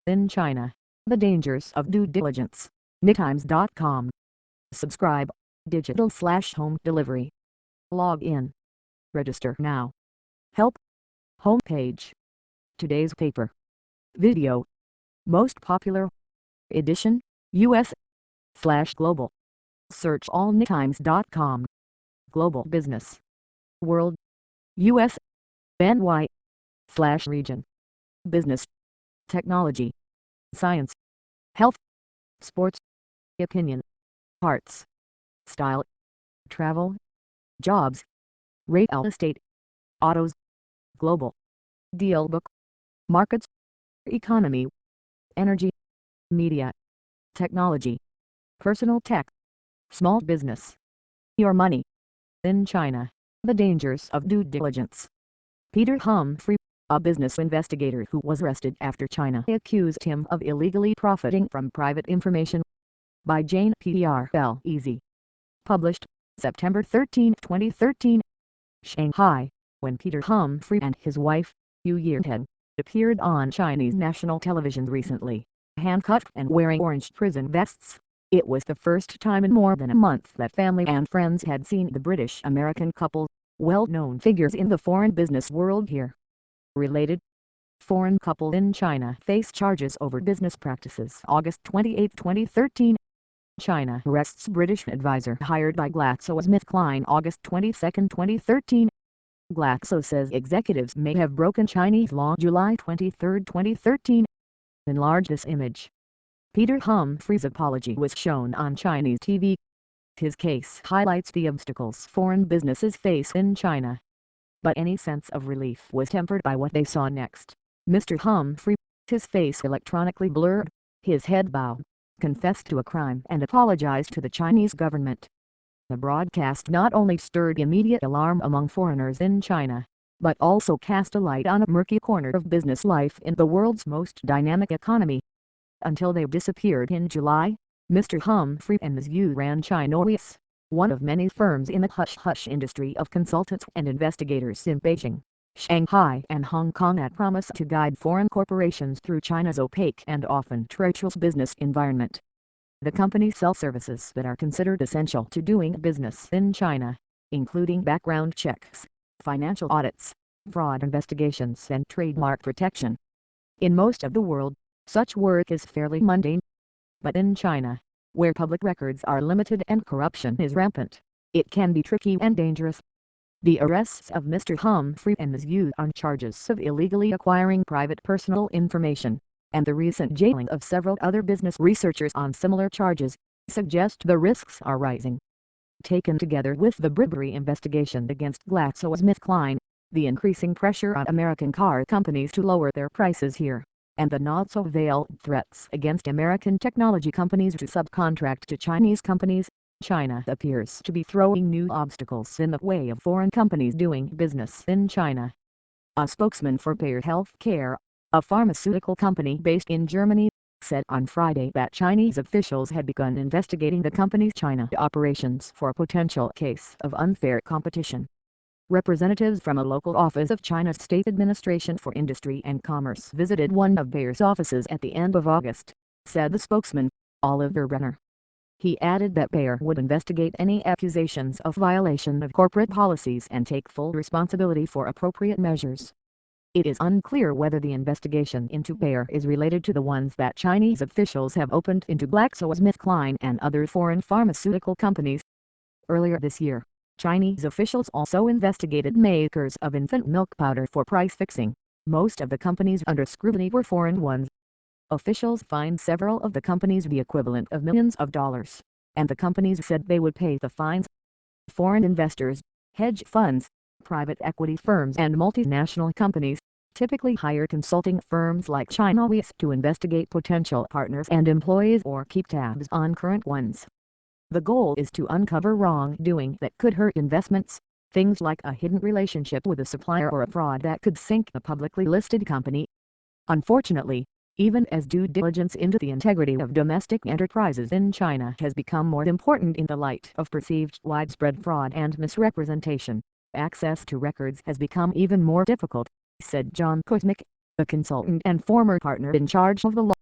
in China. The dangers of due diligence. NewTimes.com. Subscribe. Digital/home delivery. Log in. Register now. Help. Homepage. Today's paper. Video. Most popular. Edition. US/global. Search all NewTimes.com. Global business. World. US. NY/region. Business. Technology. Science. Health. Sports. Opinion. Arts. Style. Travel. Jobs. Real estate. Autos. Global. Deal book. Markets. Economy. Energy. Media. Technology. Personal tech. Small business. Your money. In China. The dangers of due diligence. Peter Humphrey, a business investigator who was arrested after China accused him of illegally profiting from private information. By Jane P.R.L.E.Z. Published, September 13, 2013. Shanghai, when Peter Humphrey and his wife, Yu Yearhead, appeared on Chinese national television recently, handcuffed and wearing orange prison vests. It was the first time in more than a month that family and friends had seen the British-American couple, well-known figures in the foreign business world here. Related. Foreign couple in China face charges over business practices. August 28, 2013. China arrests British advisor hired by GlaxoSmithKline. August 22, 2013. Glaxo says executives may have broken Chinese law. July 23, 2013. Enlarge this image. Peter Humphrey's apology was shown on Chinese TV. His case highlights the obstacles foreign businesses face in China. But any sense of relief was tempered by what they saw next. Mr. Humphrey, his face electronically blurred, his head bowed, confessed to a crime and apologized to the Chinese government. The broadcast not only stirred immediate alarm among foreigners in China, but also cast a light on a murky corner of business life in the world's most dynamic economy. Until they disappeared in July, Mr. Humphrey and Ms. Yu ran Chinois, one of many firms in the hush-hush industry of consultants and investigators in Beijing, Shanghai and Hong Kong that promise to guide foreign corporations through China's opaque and often treacherous business environment. The companies sell services that are considered essential to doing business in China, including background checks, financial audits, fraud investigations and trademark protection. In most of the world, such work is fairly mundane. But in China, where public records are limited and corruption is rampant, it can be tricky and dangerous. The arrests of Mr. Humphrey and Ms. Yu on charges of illegally acquiring private personal information, and the recent jailing of several other business researchers on similar charges, suggest the risks are rising. Taken together with the bribery investigation against GlaxoSmithKline, the increasing pressure on American car companies to lower their prices here, and the not-so-veiled threats against American technology companies to subcontract to Chinese companies, China appears to be throwing new obstacles in the way of foreign companies doing business in China. A spokesman for Bayer Healthcare, a pharmaceutical company based in Germany, said on Friday that Chinese officials had begun investigating the company's China operations for a potential case of unfair competition. Representatives from a local office of China's State Administration for Industry and Commerce visited one of Bayer's offices at the end of August, said the spokesman, Oliver Renner. He added that Bayer would investigate any accusations of violation of corporate policies and take full responsibility for appropriate measures. It is unclear whether the investigation into Bayer is related to the ones that Chinese officials have opened into GlaxoSmithKline and other foreign pharmaceutical companies. Earlier this year, Chinese officials also investigated makers of infant milk powder for price fixing. Most of the companies under scrutiny were foreign ones. Officials fined several of the companies the equivalent of millions of dollars, and the companies said they would pay the fines. Foreign investors, hedge funds, private equity firms and multinational companies typically hire consulting firms like Chinois to investigate potential partners and employees or keep tabs on current ones. The goal is to uncover wrongdoing that could hurt investments, things like a hidden relationship with a supplier or a fraud that could sink a publicly listed company. Unfortunately, even as due diligence into the integrity of domestic enterprises in China has become more important in the light of perceived widespread fraud and misrepresentation, access to records has become even more difficult, said John Kuzmic, a consultant and former partner in charge of the law